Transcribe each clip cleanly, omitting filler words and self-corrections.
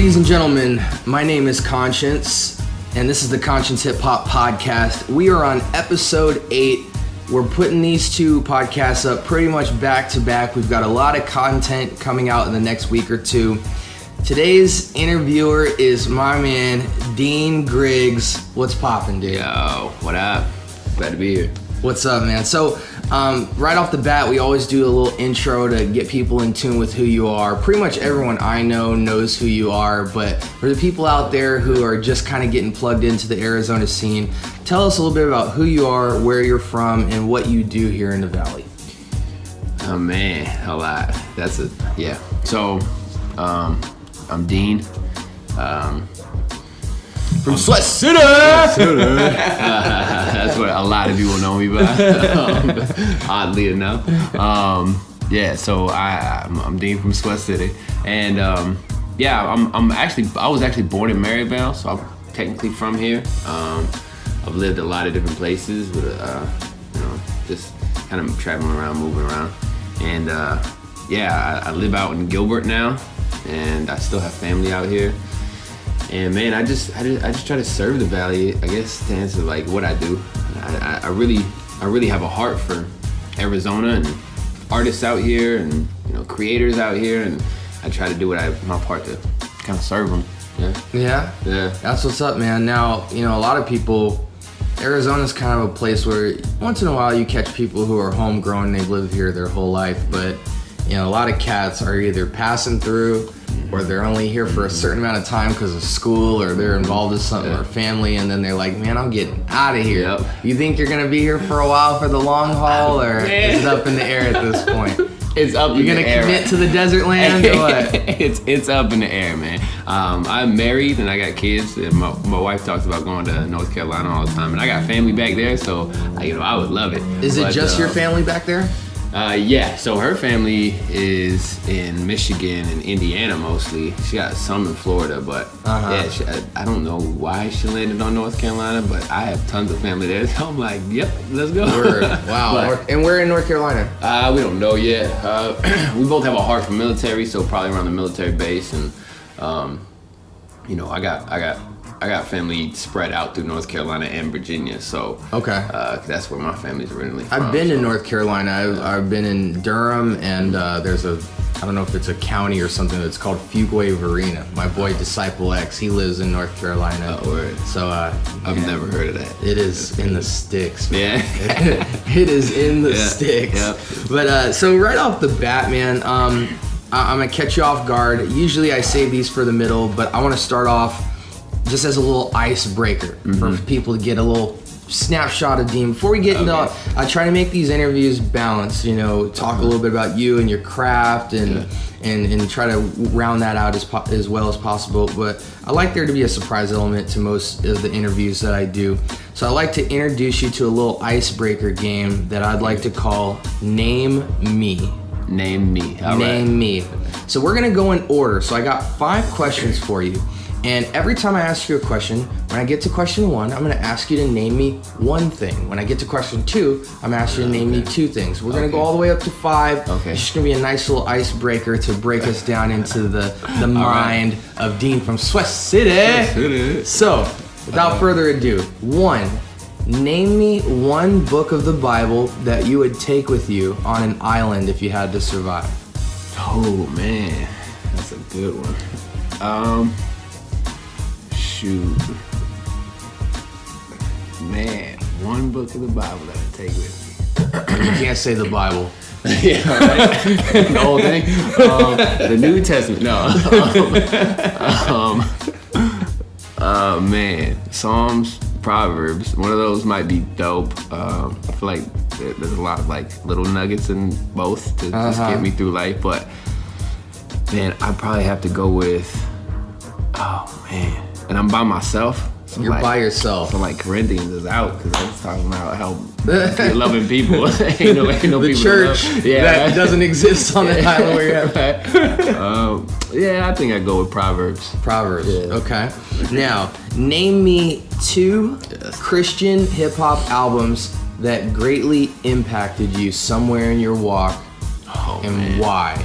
Ladies and gentlemen, my name is Conscience, and this is the Conscience HipHop Podcast. We are on episode 8. We're putting these two podcasts up pretty much back to back. We've got a lot of content coming out in the next week or two. Today's interviewer is my man, Dean Griggs. What's poppin', dude? Yo, what up? Glad to be here. What's up, man? So, right off the bat, we always do a little intro to get people in tune with who you are. Pretty much everyone I know knows who you are, but for the people out there who are just kind of getting plugged into the Arizona scene, tell us a little bit about who you are, where you're from, and what you do here in the Valley. Oh man, a lot. Yeah. So, I'm Dean. From Swest City! That's what a lot of people know me by, oddly enough. So I'm Dean from Swest City, and I was actually born in Maryvale, so I'm technically from here. I've lived a lot of different places, but just kind of traveling around, moving around, and I live out in Gilbert now, and I still have family out here. And man, I just try to serve the Valley, I guess, to answer like what I do. I really have a heart for Arizona and artists out here and creators out here, and I try to do my part to kind of serve them. Yeah. That's what's up, man. Now, a lot of people, Arizona's kind of a place where once in a while you catch people who are homegrown, they've lived here their whole life, but a lot of cats are either passing through or they're only here for a certain amount of time because of school, or they're involved with something or family, and then they're like, man, I'm getting out of here. Yep. You think you're going to be here for a while for the long haul, or is it up in the air at this point? It's up in the air. You're going to commit to the desert land or what? It's up in the air, man. I'm married and I got kids, and my wife talks about going to North Carolina all the time, and I got family back there, so I would love it. Is it just your family back there? Yeah, so her family is in Michigan and Indiana mostly. She got some in Florida, but I don't know why she landed on North Carolina, but I have tons of family there, so I'm like, yep, let's go. Wow. And where in North Carolina? We don't know yet. We both have a heart for military, so probably around the military base, and I got family spread out through North Carolina and Virginia, so that's where my family's originally from. I've been to North Carolina. I've been in Durham, and there's I don't know if it's a county or something that's called Fuquay-Varina. My boy Disciple X, he lives in North Carolina. Oh, word. So I've never heard of that. It is in the sticks, man. Yeah. It is in the sticks. Yeah. But so right off the bat, man, I'm gonna catch you off guard. Usually I save these for the middle, but I want to start off just as a little icebreaker for people to get a little snapshot of Dean. Before we get into, I try to make these interviews balanced, talk a little bit about you and your craft and try to round that out as well as possible. But I like there to be a surprise element to most of the interviews that I do. So I like to introduce you to a little icebreaker game that I'd like to call Name Me. Name me. All Name right. me. So we're gonna go in order. So I got 5 questions for you. And every time I ask you a question, when I get to question 1, I'm gonna ask you to name me 1 thing. When I get to question 2, I'm gonna ask you to name me 2 things. We're gonna go all the way up to 5. Okay. It's just gonna be a nice little icebreaker to break us down into the mind of Dean from Swest City. So, without further ado, 1, name me 1 book of the Bible that you would take with you on an island if you had to survive. Oh man, that's a good one. Shoot. Man, 1 book of the Bible that I take with me. You can't say the Bible. Yeah, right. The whole thing. The New Testament. No. Man, Psalms, Proverbs. One of those might be dope. I feel like there's a lot of like little nuggets in both to just get me through life. But man, I probably have to go with. Oh man. And I'm by myself. So You're by yourself. So like Corinthians is out because I was talking about how you're loving people. ain't no the people church that doesn't exist on the island where you're at. I think I'd go with Proverbs. Proverbs. Yeah. Okay. Now, name me 2 Christian hip-hop albums that greatly impacted you somewhere in your walk, and why.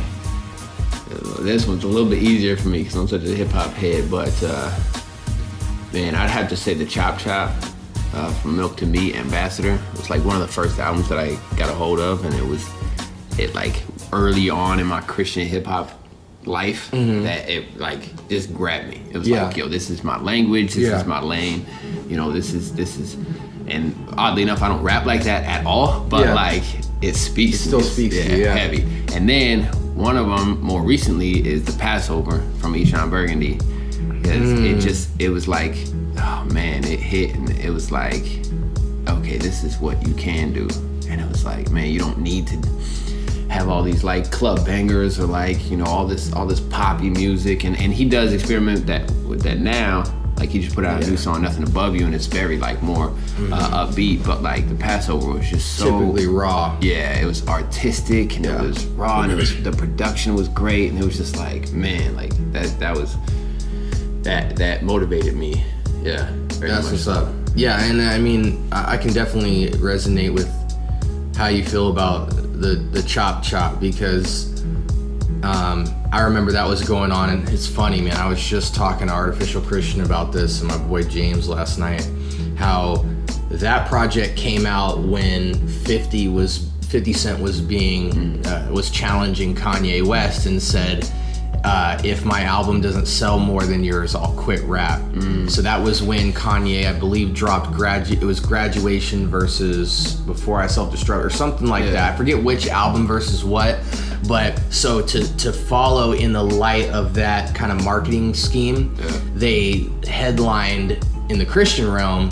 this one's a little bit easier for me because I'm such a hip hop head. But man, I'd have to say the Chop Chop from Milk to Meat Ambassador. It was like one of the first albums that I got a hold of, and it like early on in my Christian hip hop life that it like just grabbed me. It was like, yo, this is my language, this is my lane, you know, this is, and oddly enough, I don't rap like that at all, but like it speaks. It still speaks to you, heavy. And then one of them more recently is the Passover from Eshon Burgundy, because it was like, oh man, it hit, and it was like, okay, this is what you can do, and it was like, man, you don't need to have all these like club bangers or like, you know, all this poppy music, and he does experiment with that now. Like he just put out a new song, Nothing Above You, and it's very like more upbeat, but like the Passover was just so typically raw. Yeah, it was artistic, and it was raw, and the production was great, and it was just like, man, like that motivated me. Yeah, that's what's up. Yeah, and I mean, I can definitely resonate with how you feel about the Chop Chop, because I remember that was going on, and it's funny, man. I was just talking to Artificial Christian about this and my boy James last night, how that project came out when 50 Cent was being was challenging Kanye West and said, if my album doesn't sell more than yours, I'll quit rap. So that was when Kanye, I believe, dropped it was Graduation versus Before I Self-Destruct or something like that. I forget which album versus what, but so to follow in the light of that kind of marketing scheme, they headlined in the Christian realm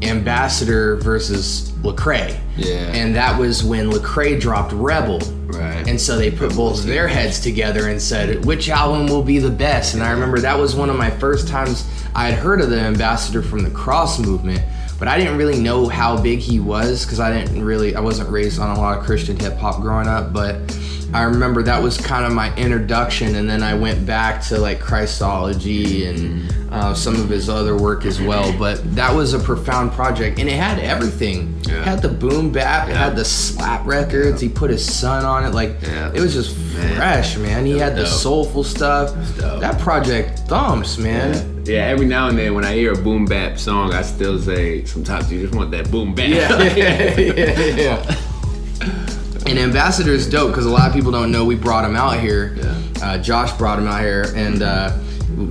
Ambassador versus Lecrae. And that was when Lecrae dropped Rebel. Right. And so they put both of their heads together and said, which album will be the best? And I remember that was one of my first times I had heard of the Ambassador from the Cross movement, but I didn't really know how big he was because I wasn't raised on a lot of Christian hip hop growing up, but I remember that was kind of my introduction, and then I went back to like Christology and some of his other work as well. But that was a profound project, and it had everything. It had the boom bap, it had the slap records. He put his son on it, like it was just fresh, man. He had the soulful stuff. That project thumps, man. Yeah, every now and then when I hear a boom bap song, I still say sometimes you just want that boom bap. Yeah. And Ambassador is dope because a lot of people don't know we brought him out here. Josh brought him out here, and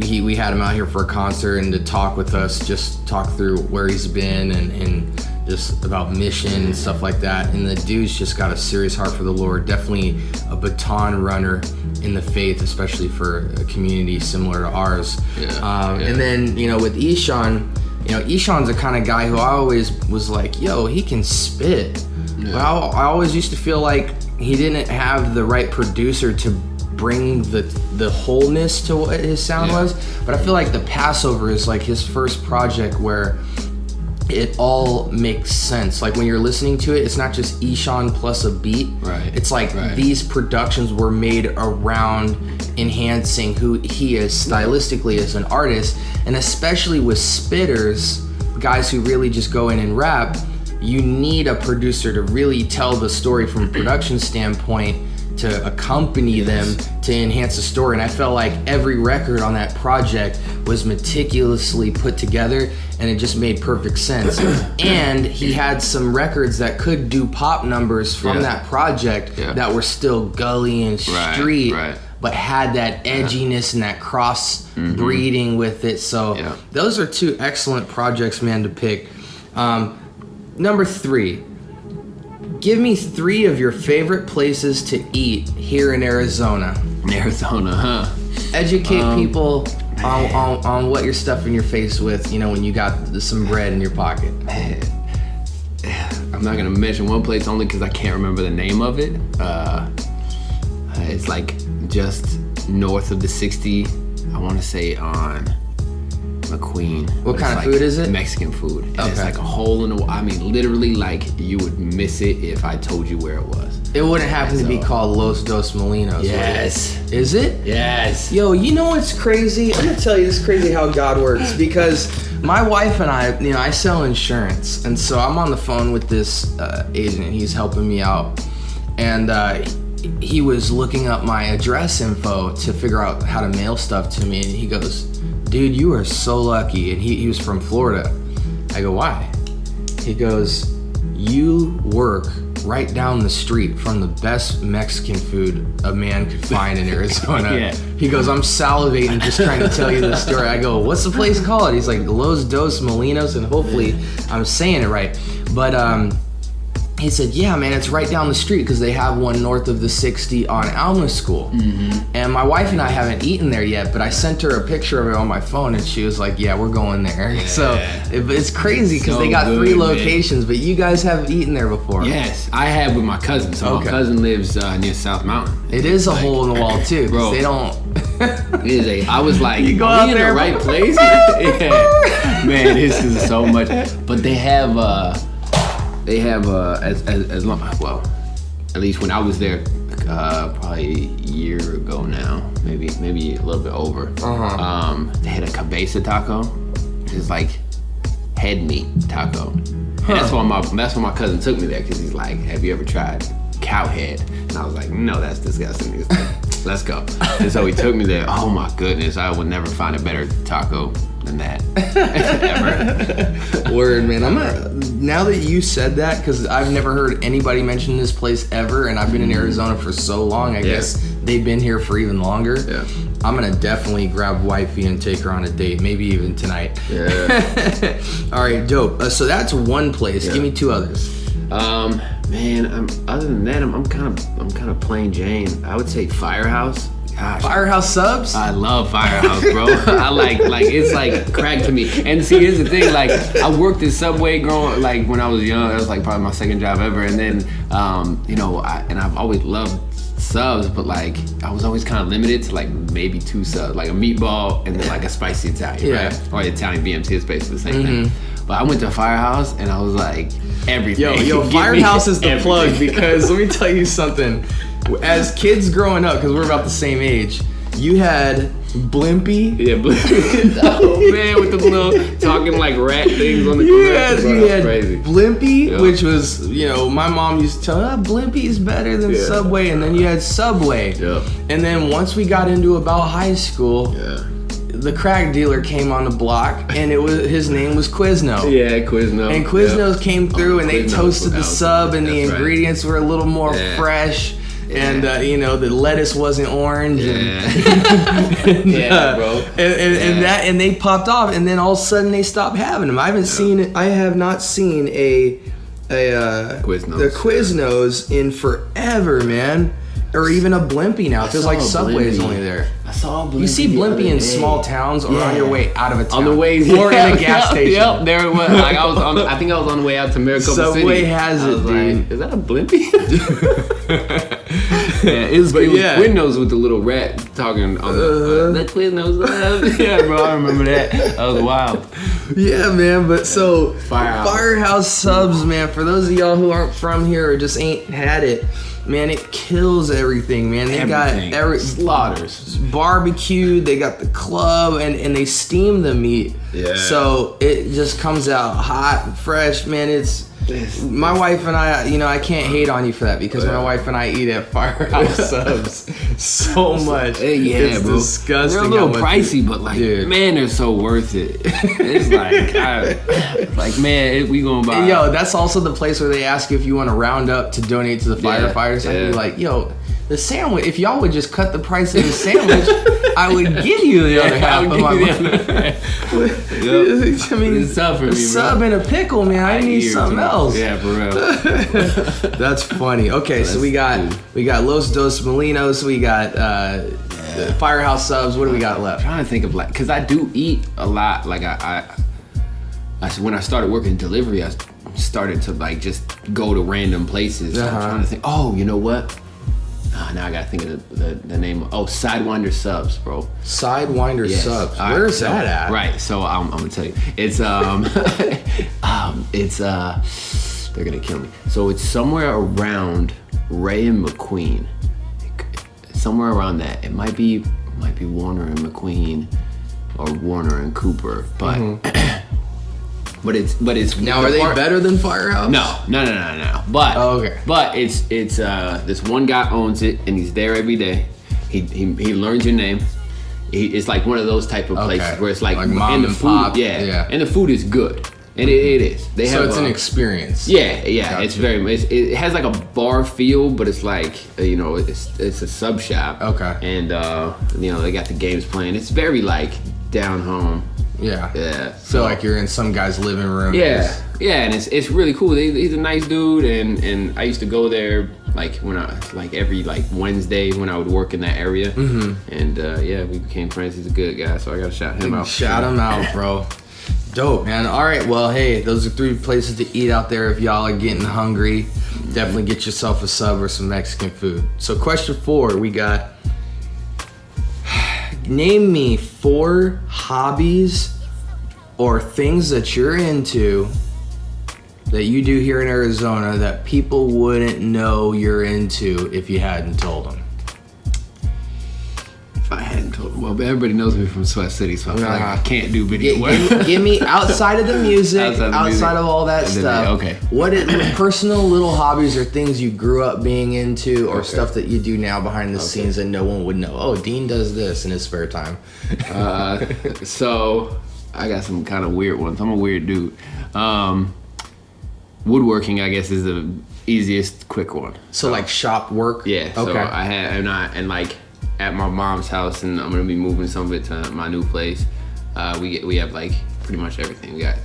we had him out here for a concert and to talk with us, just talk through where he's been and just about mission and stuff like that. And the dude's just got a serious heart for the Lord. Definitely a baton runner in the faith, especially for a community similar to ours. And then, you know, with Eshon, you know, Eshon's the kind of guy who I always was like, yo, he can spit. But I always used to feel like he didn't have the right producer to bring the wholeness to what his sound was. But I feel like the Passover is like his first project where it all makes sense. Like when you're listening to it, it's not just Eshon plus a beat. It's like these productions were made around enhancing who he is stylistically as an artist, and especially with spitters, guys who really just go in and rap. You need a producer to really tell the story from a production standpoint, to accompany them to enhance the story. And I felt like every record on that project was meticulously put together, and it just made perfect sense. And he had some records that could do pop numbers from that project that were still gully and street, but had that edginess and that cross breeding with it. So those are two excellent projects, man, to pick. Number 3, give me 3 of your favorite places to eat here in Arizona. Educate people on what you're stuffing your face with, you know, when you got some bread in your pocket. I'm not gonna mention one place only because I can't remember the name of it. It's like just north of the 60, I want to say on McQueen. What kind of food is it? Mexican food. And it's like a hole in the wall. I mean, literally, like you would miss it if I told you where it was. It wouldn't happen to be called Los Dos Molinos. Yes. Is it? Yes. Yo, you know what's crazy? I'm gonna tell you, it's crazy how God works, because my wife and I, you know, I sell insurance, and so I'm on the phone with this agent. He's helping me out, and he was looking up my address info to figure out how to mail stuff to me, and he goes, dude, you are so lucky. And he was from Florida. I go, why? He goes, you work right down the street from the best Mexican food a man could find in Arizona. Yeah. He goes, I'm salivating just trying to tell you this story. I go, what's the place called? He's like, Los Dos Molinos, and hopefully I'm saying it right. But he said, yeah, man, it's right down the street because they have one north of the 60 on Alma School. And my wife and I haven't eaten there yet, but I sent her a picture of it on my phone, and she was like, yeah, we're going there. Yeah. So it's crazy because they got 3 locations, but you guys have eaten there before. Yes, I have with my cousin. So my cousin lives near South Mountain. It is a hole in the wall too, because they don't... It is I was like, you go are out we in there, the right place? Yeah. Man, this is so much. But they have as long, well, at least when I was there, probably a year ago now, maybe a little bit over. They had a cabeza taco. It's like head meat taco. And that's why my cousin took me there, because he's like, have you ever tried cow head? And I was like, no, that's disgusting. He was like, let's go. And so he took me there. Oh my goodness, I would never find a better taco than that ever. Word, man. Now that you said that, because I've never heard anybody mention this place ever, and I've been in Arizona for so long, I guess they've been here for even longer. Yeah. I'm gonna definitely grab wifey and take her on a date, maybe even tonight. Yeah. All right, dope. So that's one place. Give me 2 others. Man, other than that, I'm kind of plain Jane. I would say Firehouse. Gosh. Firehouse Subs? I love Firehouse, bro. I like it's like crack to me. And see, here's the thing, like I worked at Subway like when I was young. That was like probably my second job ever. And then I've always loved subs, but like I was always kind of limited to like maybe 2 subs, like a meatball and then like a spicy Italian, right? Or Italian BMT is basically the same thing. But I went to Firehouse and I was like, everything. Yo, Firehouse is the plug, because let me tell you something. As kids growing up, because we're about the same age, you had Blimpy. Yeah, Blimpy. Oh man, with the little talking like rat things on the commercial. You had crazy. Blimpy, which was, my mom used to tell me, Blimpy is better than Subway, and then you had Subway. Yeah. And then once we got into about high school, the crack dealer came on the block, and his name was Quizno. Yeah, Quizno. And Quiznos came through, and they toasted the sub, and the ingredients were a little more fresh. Yeah. And the lettuce wasn't orange, bro. And they popped off, and then all of a sudden they stopped having them. I have not seen the Quiznos in forever, man. Or even a Blimpy now. It feels like Subway is only there. I saw a Blimpy. You see Blimpy in small towns or on your way out of a town. On the way, or in a gas station. Yep, there it was. Like I think I was on the way out to Maricopa City. Subway has it, dude. Like, is that a Blimpy? It was Quiznos with the little rat talking on that Quiznos. Yeah, bro, I remember that. That was wild. Yeah, man. But so Firehouse Subs, man. For those of y'all who aren't from here or just ain't had it, man, it kills everything, man. They got slaughters, barbecued. They got the club, and they steam the meat. Yeah. So it just comes out hot and fresh, man. My wife and I can't hate on you for that, because my wife and I eat at Firehouse Subs so much. It's bro. Disgusting. They're a little pricey, but like, man, they're so worth it. It's like, we gonna buy. Yo, that's also the place where they ask if you want to round up to donate to the firefighters. I'd be like, yo, the sandwich. If y'all would just cut the price of the sandwich, I would give you the other half of my money. I mean, it's tough for me, sub and a pickle, man. I need something else. Yeah, for real. That's funny. Okay, so we got Los Dos Molinos. We got Firehouse Subs. What do we got left? I'm trying to think of because I do eat a lot. Like when I started working delivery, I started to like just go to random places. I'm trying to think. Oh, you know what? Now I gotta think of the name. Sidewinder Subs, bro. Sidewinder Subs. Where's that at? Right. So I'm gonna tell you. It's they're gonna kill me. So it's somewhere around Ray and McQueen. Somewhere around that. It might be Warner and McQueen, or Warner and Cooper. But But it's Now, are they better than Firehouse? No. But okay. But it's this one guy owns it, and he's there every day. He learns your name. It's like one of those type of places where it's like mom and the and food, pop. yeah, and the food is good, and it is. They have it's an experience. Yeah. Gotcha. It's it has like a bar feel, but it's like it's a sub shop. Okay. And they got the games playing. It's very like down home. Yeah. So like you're in some guy's living room. Yeah, and it's really cool. He's a nice dude, and I used to go there like when I every Wednesday when I would work in that area. And we became friends. He's a good guy, so I gotta shout him out. Shout him out, bro. Dope, man. All right, well, hey, those are 3 places to eat out there if y'all are getting hungry. Definitely get yourself a sub or some Mexican food. So question 4, we got, name me 4 hobbies or things that you're into that you do here in Arizona that people wouldn't know you're into if you hadn't told them. If I hadn't told them, well, everybody knows me from Swest City, so I feel like I can't do video work. Give me outside of the music, outside of all that stuff. Okay. What personal little hobbies or things you grew up being into, or stuff that you do now behind the scenes that no one would know? Oh, Dean does this in his spare time. So I got some kind of weird ones. I'm a weird dude. Woodworking, I guess, is the easiest, quick one. So like shop work. Yeah. So okay. I had and like at my mom's house, and I'm gonna be moving some of it to my new place. We have like pretty much everything. We got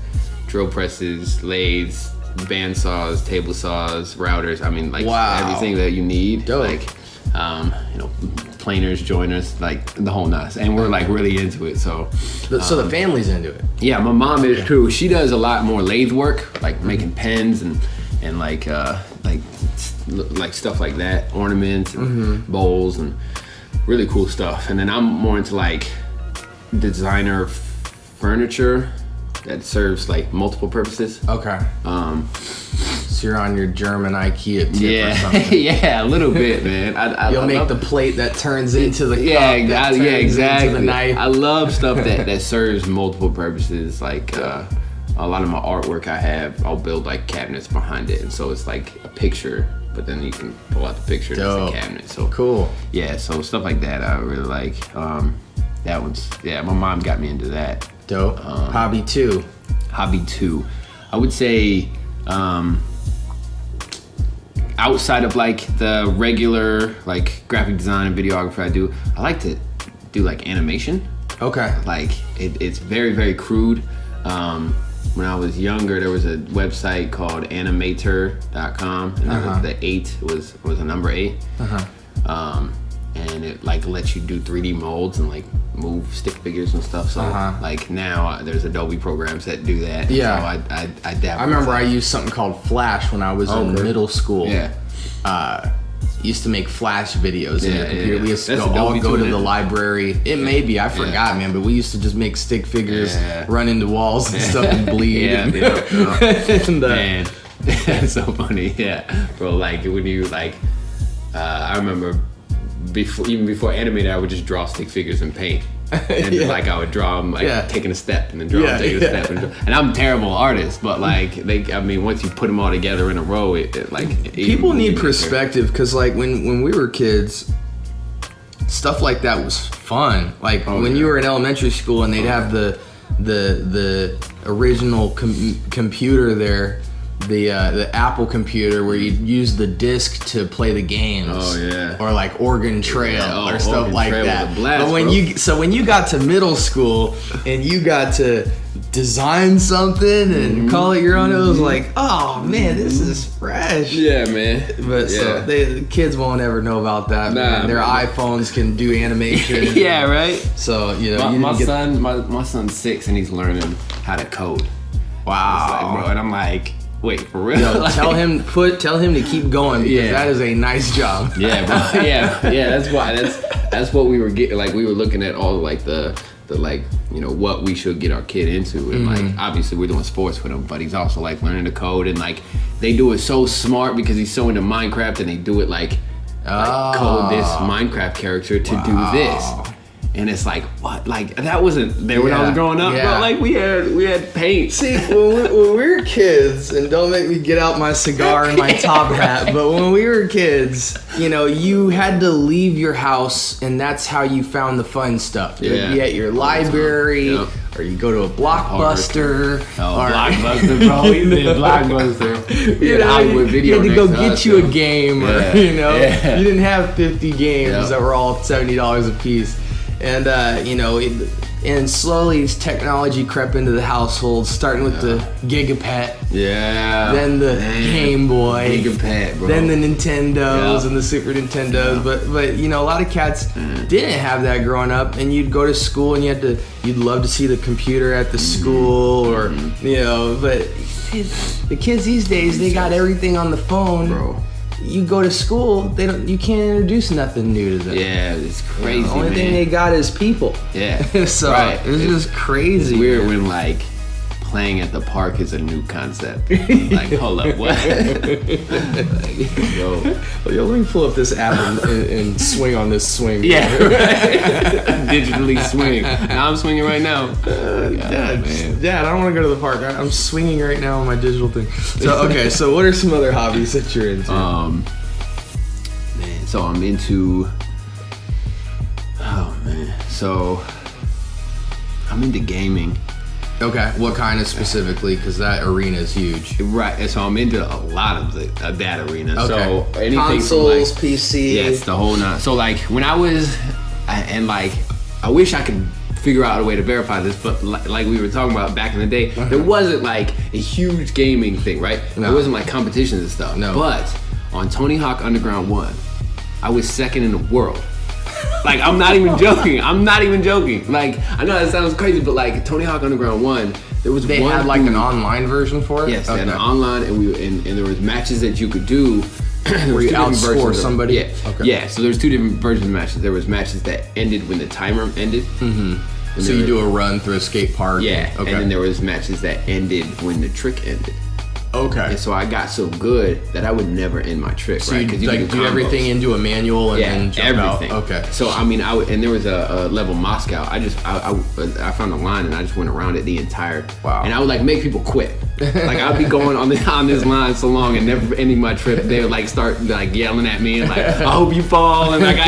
drill presses, lathes, band saws, table saws, routers. I mean, like everything that you need. Dope. Like, planers, joiners, like the whole nuts. And we're like really into it. So the family's into it. Yeah, my mom is too. She does a lot more lathe work, like making pens and like stuff like that, ornaments and bowls and really cool stuff. And then I'm more into like designer furniture that serves like multiple purposes. Okay. So you're on your German IKEA tip or something. Yeah, a little bit, man. You'll make the plate that turns into the cup. Exactly. Into the knife. I love stuff that serves multiple purposes. Like a lot of my artwork I'll build like cabinets behind it, and so it's like a picture, but then you can pull out the picture and it's a cabinet. So cool. Yeah, so stuff like that I really like. That one's my mom got me into that. Dope. Hobby 2. Hobby 2. I would say outside of like the regular like graphic design and videography I like to do like animation. Okay. Like it's very, very crude. When I was younger, there was a website called animator.com, and the 8 was a number 8. And it like lets you do 3D molds and like move stick figures and stuff. So like now there's Adobe programs that do that. Yeah. So I dabble. I remember I used something called Flash when I was in middle school. Yeah. Used to make Flash videos in the computer. We used to go to the library. It may be, I forgot, man, but we used to just make stick figures, run into walls and stuff and bleed. Man, that's so funny. Yeah, bro. Like when you like, I remember before Animator, I would just draw stick figures in paint. And like I would draw them like taking a step and then draw them taking a step and I'm a terrible artist, but like once you put them all together in a row, it like people need perspective, because like when we were kids, stuff like that was fun. Like when you were in elementary school and they'd have the original computer there. The Apple computer where you use the disc to play the games. Or like Oregon Trail or stuff like that. But when you got to middle school and you got to design something and call it your own, it was like, oh man, this is fresh. Yeah, man. But so the kids won't ever know about that. Man. Their iPhones can do animation. Yeah, right. So my son's 6 and he's learning how to code. Wow. Like, bro, and I'm like, wait, for real? Yo, tell him to keep going, because that is a nice job. Yeah, bro. Yeah. That's what we were getting. Like we were looking at all like the like what we should get our kid into, and like obviously we're doing sports with him, but he's also like learning to code, and like they do it so smart because he's so into Minecraft, and they do it like code this Minecraft character to do this. And it's like, what? Like, that wasn't there when I was growing up. Yeah. But like, we had paint. See, when we were kids, and don't make me get out my cigar and my top hat, but when we were kids, you know, you had to leave your house, and that's how you found the fun stuff. You'd be at your library, or you go to a Blockbuster. Blockbuster, bro. We did Blockbuster. You know, you had to go get you a game, or, you know, you didn't have 50 games that were all $70 a piece. And, you know, and slowly technology crept into the household, starting with the Gigapet. Yeah. Then the Game Boy. Gigapet, bro. Then the Nintendos and the Super Nintendos. But you know, a lot of cats didn't have that growing up, and you'd go to school and you'd love to see the computer at the school, or, you know, but the kids these days, they got everything on the phone. Bro. You go to school, you can't introduce nothing new to them. Yeah, it's crazy. The only thing they got is people. Yeah. So it's just crazy. It's weird when like playing at the park is a new concept. Like, hold up, what? Yo, let me pull up this app and swing on this swing. Yeah, right. Digitally swing. Now I'm swinging right now. Dad, I don't want to go to the park. I'm swinging right now on my digital thing. So okay, so what are some other hobbies that you're into? Man, so I'm into. Oh man, so I'm into gaming. Okay, what kind of specifically? Because that arena is huge. Right, and so I'm into a lot of that arena. Okay. So anything consoles, from like, PC. yes, the whole nine. So like when I was, and like I wish I could figure out a way to verify this, but like we were talking about back in the day, there wasn't like a huge gaming thing, right? No. There wasn't like competitions and stuff. No. But on Tony Hawk Underground 1, I was second in the world. Like, I'm not even joking. Like, I know that sounds crazy, but like Tony Hawk Underground 1, They had like an online version for it? Yes, they had an online, and there was matches that you could do. Where you outscore somebody? Yeah. Okay. Yeah, so there's two different versions of matches. There was matches that ended when the timer ended. Mm-hmm. So you do a run through a skate park? Yeah, okay. And then there was matches that ended when the trick ended. Okay. And so I got so good that I would never end my trick, so right? Because you do everything into a manual and then jump everything. out. Okay. So I mean, and there was a level Moscow. I found a line and I just went around it the entire. Wow. And I would like make people quit. Like I'd be going on this line so long and never ending my trip. They would like start like yelling at me and like, I hope you fall, and like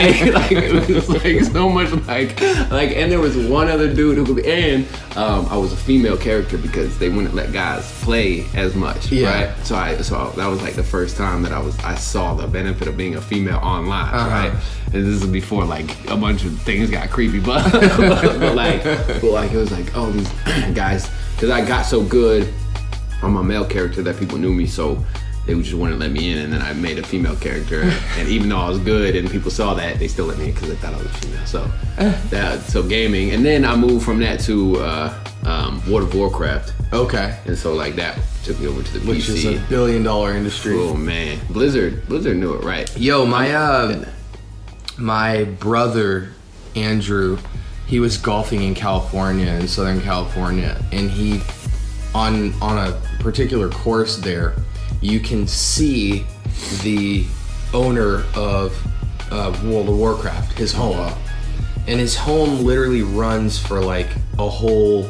it was like so much like, and there was one other dude who could be, and I was a female character because they wouldn't let guys play as much. Yeah. Right. So that was like the first time that I saw the benefit of being a female online. Right. And this is before like a bunch of things got creepy, but like it was like, oh, these guys, because I got so good on my male character that people knew me, so they just wouldn't let me in, and then I made a female character, and even though I was good and people saw that, they still let me in because they thought I was female. So gaming, and then I moved from that to World of Warcraft. Okay. And so like that took me over to the PC. Which is a $1 billion industry. Oh man, Blizzard knew it, right? Yo, my brother Andrew, he was golfing in California, in Southern California, and he on a particular course there, you can see the owner of World of Warcraft, his home. And his home literally runs for like a whole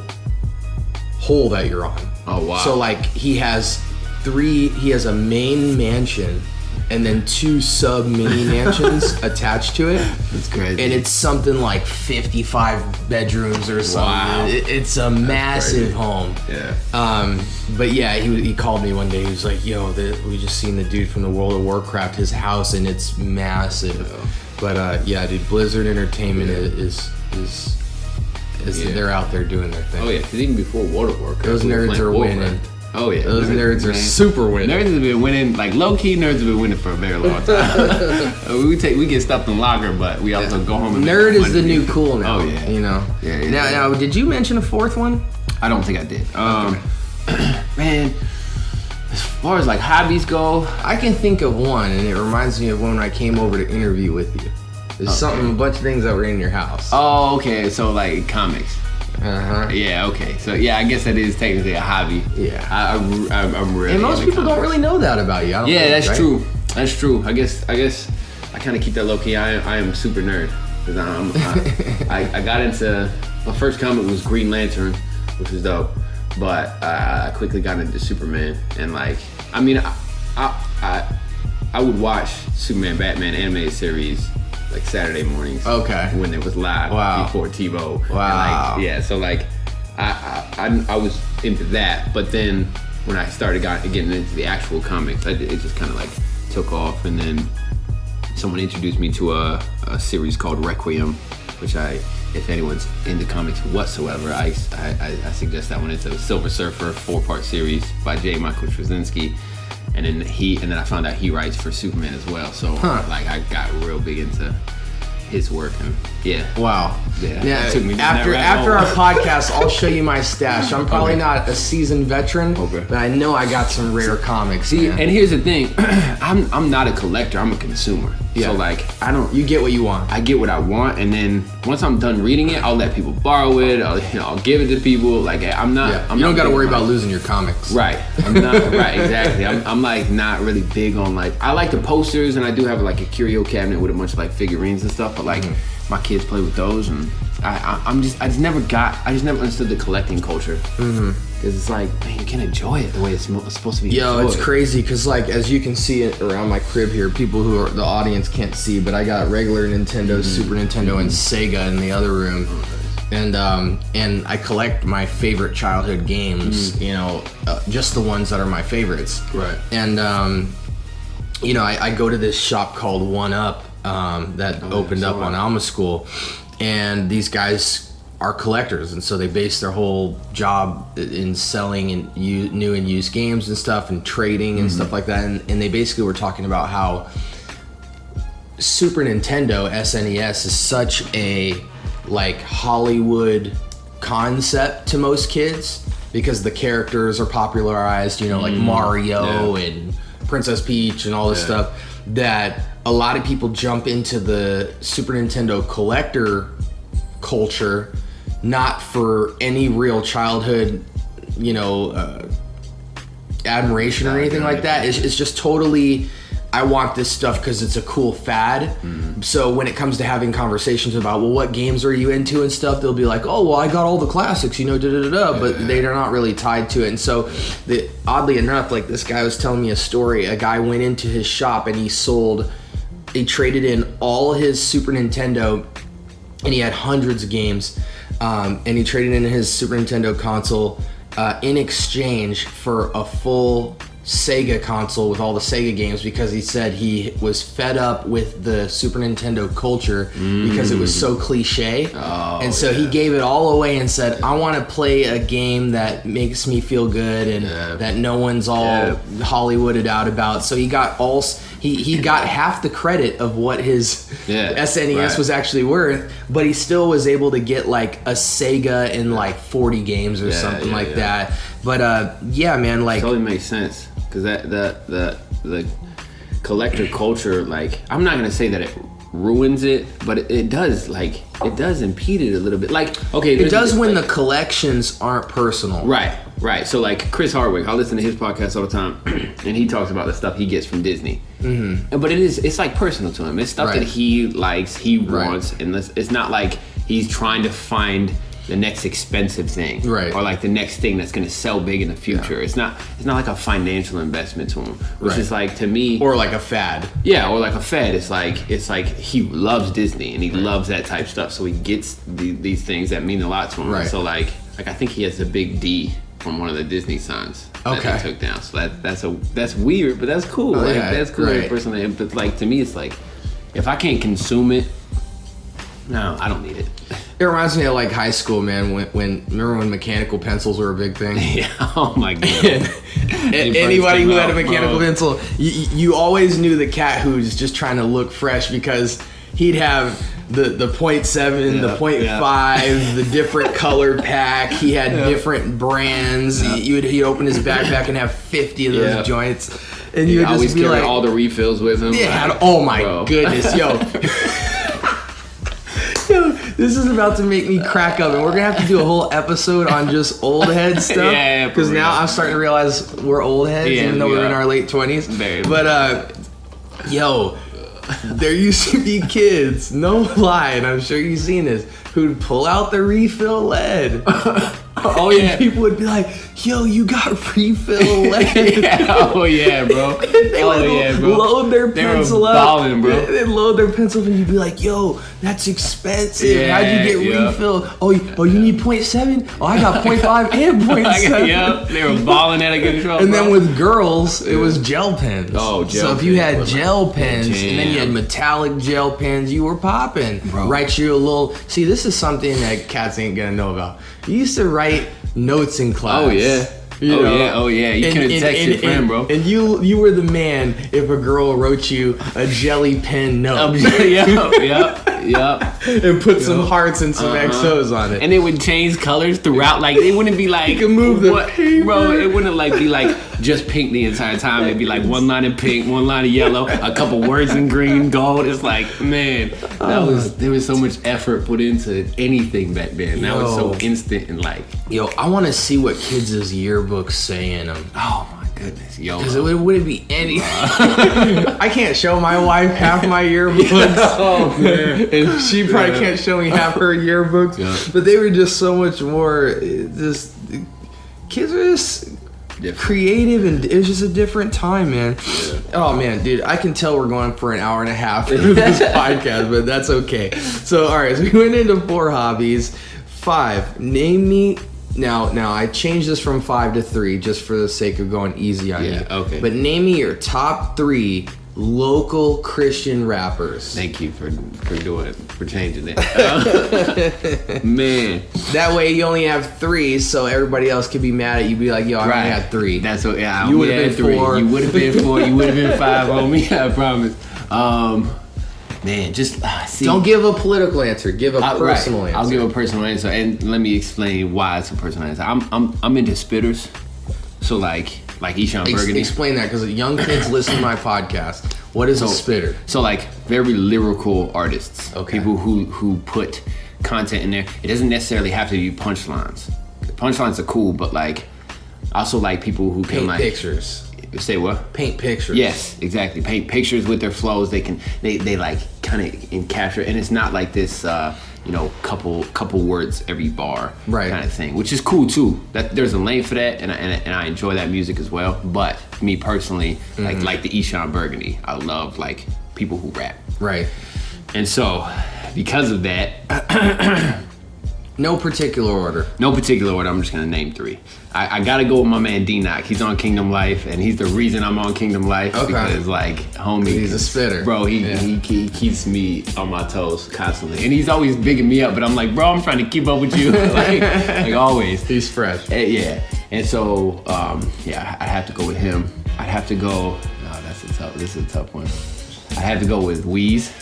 hole that you're on. Oh wow. So like he has a main mansion and then 2 sub mini mansions attached to it. That's crazy. And it's something like 55 bedrooms or something. Wow. It's a massive home. Yeah. But yeah, he called me one day. He was like, "Yo, we just seen the dude from the World of Warcraft, his house, and it's massive." Yeah. But yeah, dude, Blizzard Entertainment is they're out there doing their thing. Oh yeah, because even before World of Warcraft, those nerds are winning. Oh yeah, those nerds are super winning. Nerds have been winning, like low key. Nerds have been winning for a very long time. we get stuffed in locker, but we also go home. And nerd is the new cool now. Oh yeah, you know. Yeah. Now, did you mention a 4th one? I don't think I did. Man, as far as like hobbies go, I can think of one, and it reminds me of when I came over to interview with you. There's a bunch of things that were in your house. Oh, okay. So like comics. Uh-huh. Yeah, okay. So yeah, I guess that is technically a hobby. Yeah. I'm really. And most people don't really know that about you. That's true. That's true. I guess I kind of keep that low key. I am super nerd. Cause I got into, my first comic was Green Lantern, which was dope, but I quickly got into Superman, and like, I mean, I would watch Superman Batman animated series like Saturday mornings. Okay. When it was live. Wow. Before TiVo. Wow. And like, yeah, so like I was into that, but then when I started getting into the actual comics, it just kind of like took off, and then someone introduced me to a series called Requiem, which if anyone's into comics whatsoever, I suggest that one. It's a Silver Surfer 4-part series by J. Michael Straczynski. And then I found out he writes for Superman as well. So like I got real big into his work, and yeah. Wow. Yeah. Took me after our podcast, I'll show you my stash. I'm probably not a seasoned veteran, but I know I got some rare comics. See, and here's the thing, I'm not a collector. I'm a consumer. Yeah. So like You get what you want. I get what I want, and then once I'm done reading it, I'll let people borrow it. I'll give it to people. Like I'm not. Yeah. I'm you don't got to big worry on about losing your comics. Right. I'm not. Right. Exactly. I'm like not really big on like. I like the posters, and I do have like a curio cabinet with a bunch of like figurines and stuff. But like my kids play with those, and I just never understood the collecting culture. Because it's like, man, you can enjoy it the way it's supposed to be. Yo, enjoyed. it's crazy because like as you can see it around my crib here, people who are the audience can't see, but I got regular Nintendo, Super Nintendo, and Sega in the other room, and I collect my favorite childhood games. You know, just the ones that are my favorites. Right. And you know, I go to this shop called One Up that opened up on Alma School, and these guys are collectors, and so they base their whole job in selling and new and used games and stuff, and trading and stuff like that. And they basically were talking about how Super Nintendo SNES is such a like Hollywood concept to most kids because the characters are popularized, you know, like Mario and Princess Peach and all this stuff, that a lot of people jump into the Super Nintendo collector culture not for any real childhood, you know, admiration or anything like that. It's just totally, I want this stuff because it's a cool fad. So when it comes to having conversations about, well, what games are you into and stuff, they'll be like, oh, well, I got all the classics, you know, but they're not really tied to it. And so oddly enough, like this guy was telling me a story. A guy went into his shop and he traded in all his Super Nintendo, and he had hundreds of games. And he traded in his Super Nintendo console in exchange for a full Sega console with all the Sega games, because he said he was fed up with the Super Nintendo culture because it was so cliche. And so he gave it all away and said, I want to play a game that makes me feel good and that no one's all Hollywooded out about. So he got he got half the credit of what his SNES was actually worth, but he still was able to get like a Sega in like 40 games or something like that. But yeah, man, like, it totally makes sense, because the collector culture, like, I'm not gonna say that it ruins it, but it does impede it a little bit. Like, okay, it does when the collections aren't personal. Right. So like Chris Hardwick, I listen to his podcast all the time, and he talks about the stuff he gets from Disney. But it's like personal to him. It's stuff that he likes, he wants, and it's not like he's trying to find the next expensive thing, or like the next thing that's going to sell big in the future. It's not like a financial investment to him, which is like, to me, or like a fad. Or like a fad. It's like he loves Disney and he loves that type of stuff, so he gets these things that mean a lot to him. So like I think he has a big D from one of the Disney signs that they took down. So that's weird, but that's cool. That's cool. Personally, but like, to me, it's like, if I can't consume it, no, I don't need it. It reminds me of like high school, man. Remember when mechanical pencils were a big thing? Oh my god. Anybody who had a mechanical pencil, you always knew the cat who's just trying to look fresh, because he'd have the 0.7, the 0.5, the different color pack. He had different brands. He'd open his backpack and have 50 of those joints. And you would just always be carry like, all the refills with him. Oh my goodness, yo. This is about to make me crack up, and we're gonna have to do a whole episode on just old head stuff. Because now I'm starting to realize we're old heads, even though we're in our late 20s. But yo, there used to be kids, no lie, and I'm sure you've seen this, who'd pull out the refill lead. Oh yeah. And people would be like, yo, you got refill lead. Oh yeah, bro. They would load their pencil up. Balling, bro. They'd load their pencil up and you'd be like, yo, that's expensive. Yeah, how'd you get refill? Oh, you need 0.7? Oh, I got 0.5 and 0.7. Yep, they were balling out of control. And bro. then with girls, it was gel pens. Oh, gel So if you pens had gel pens Damn. and then you had metallic gel pens, you were popping. Bro. Write you a little. See, this is something that cats ain't gonna know about. You used to write notes in class. Oh yeah. Oh yeah. You couldn't text your friend, bro. And you were the man if a girl wrote you a jelly pen note. Yep. And put some hearts and some XOs on it. And it would change colors throughout. Like it wouldn't be like you can move the paper. Bro, it wouldn't like be like just pink the entire time. It'd be like one line in pink, one line of yellow, a couple words in green, gold. It's like, man, there was so much effort put into anything back then. Now it's so instant and like, yo, I want to see what kids' yearbooks say in them. oh my goodness, yo. Because it wouldn't be anything. I can't show my wife half my yearbooks. Oh man. And she probably can't show me half her yearbooks. Yeah. But they were just so much more. Just kids are just creative, and it was just a different time, man. Yeah. Oh man, dude, I can tell we're going for an hour and a half for this podcast, but that's okay. So all right, so we went into 4 hobbies. 5. Name me. Now I changed this from 5 to 3 just for the sake of going easy on you. Yeah, okay. But name me your top 3 local Christian rappers. Thank you for changing it. Man. That way you only have 3, so everybody else could be mad at you. Be like, yo, I only had 3. That's what. Yeah, you would have been 4. You would have been 4. You would have been 5 on me. I promise. Man, just see. Don't give a political answer. Give a personal answer. I'll give a personal answer, and let me explain why it's a personal answer. I'm into spitters, so like Eshawn Burgundy. Explain that, because young kids listen to my podcast. What is a spitter? So like very lyrical artists. Okay. People who put content in there. It doesn't necessarily have to be punchlines. Punchlines are cool, but like I also like people who can paint like pictures. Say what? Paint pictures. Yes, exactly. Paint pictures with their flows. They like kind of encapture, and it's not like this, couple words every bar, right, kind of thing, which is cool too. That there's a lane for that, and I enjoy that music as well. But me personally, like the Eshawn Burgundy, I love like people who rap, right, and so because of that. No particular order. No particular order. I'm just gonna name 3. I gotta go with my man D-Knock. He's on Kingdom Life, and he's the reason I'm on Kingdom Life. Okay. Because like, homie, he's a spitter, bro. He keeps me on my toes constantly, and he's always bigging me up. But I'm like, bro, I'm trying to keep up with you, like always. He's fresh. Yeah, and so I'd have to go with him. I'd have to go. No, this is a tough one. I'd have to go with Wheeze.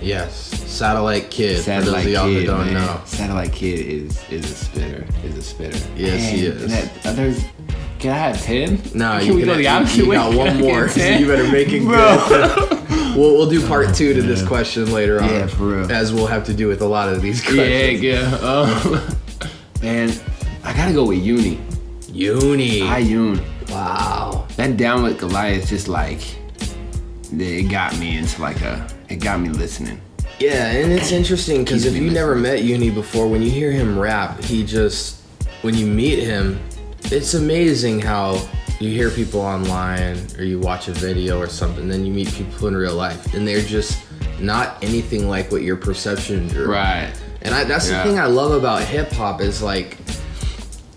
Yes, Satellite Kid. Satellite for those of y'all Kid, that don't man. know. Satellite Kid is a spitter. Yes, he is. Can I have 10? No, can we go the opposite way? You got one more, so you better make it good. We'll do part 2 to this question later on. Yeah, for real. As we'll have to do with a lot of these questions. Yeah. Man, I gotta go with Uni. Hi, Yoon. Wow. That Down with Goliath just like, it got me into it got me listening. Yeah, and it's interesting because if you never met Uni before, when you hear him rap, when you meet him, it's amazing how you hear people online or you watch a video or something, then you meet people in real life, and they're just not anything like what your perception drew. Right. And that's the thing I love about hip-hop is like,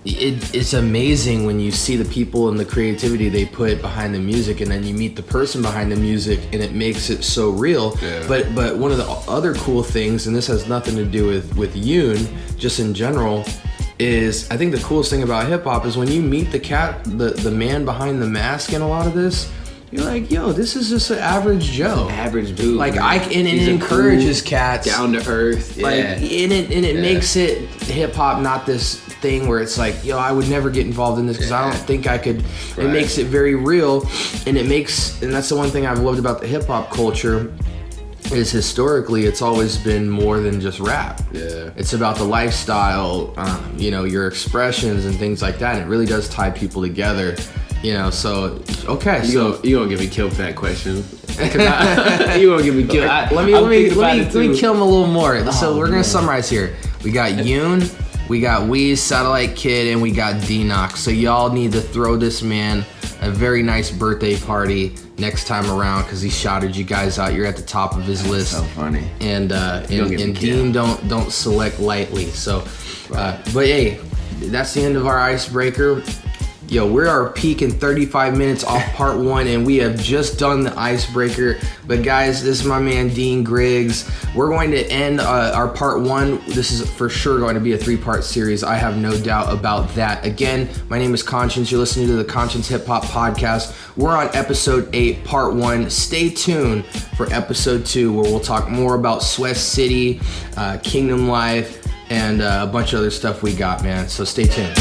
it's amazing when you see the people and the creativity they put behind the music, and then you meet the person behind the music, and it makes it so real. Yeah. But one of the other cool things, and this has nothing to do with Yoon, just in general, is I think the coolest thing about hip hop is when you meet the man behind the mask in a lot of this. You're like, yo, this is just an average Joe. Average dude. Like and it encourages cats down to earth. Like it makes it hip hop not this thing where it's like, yo, I would never get involved in this because I don't think I could. Right. It makes it very real, and that's the one thing I've loved about the hip hop culture. Is historically it's always been more than just rap. Yeah. It's about the lifestyle, your expressions and things like that. And it really does tie people together. You know, so okay, You gonna get me killed for that question? You gonna get me killed? let me kill him a little more. So we're gonna summarize here. We got Yoon, we got Weez, Satellite Kid, and we got D-Knox. So y'all need to throw this man a very nice birthday party next time around because he shouted you guys out. You're at the top of his list. So funny. And Dean don't select lightly. So, but hey, that's the end of our icebreaker. Yo, we are peaking 35 minutes off part 1, and we have just done the icebreaker. But guys, this is my man Dean Griggs. We're going to end our part 1. This is for sure going to be a 3-part series. I have no doubt about that. Again, my name is Conscience. You're listening to the Conscience Hip Hop Podcast. We're on episode 8, part 1. Stay tuned for episode 2, where we'll talk more about Swest City, Kingdom Life, and a bunch of other stuff we got, man. So stay tuned.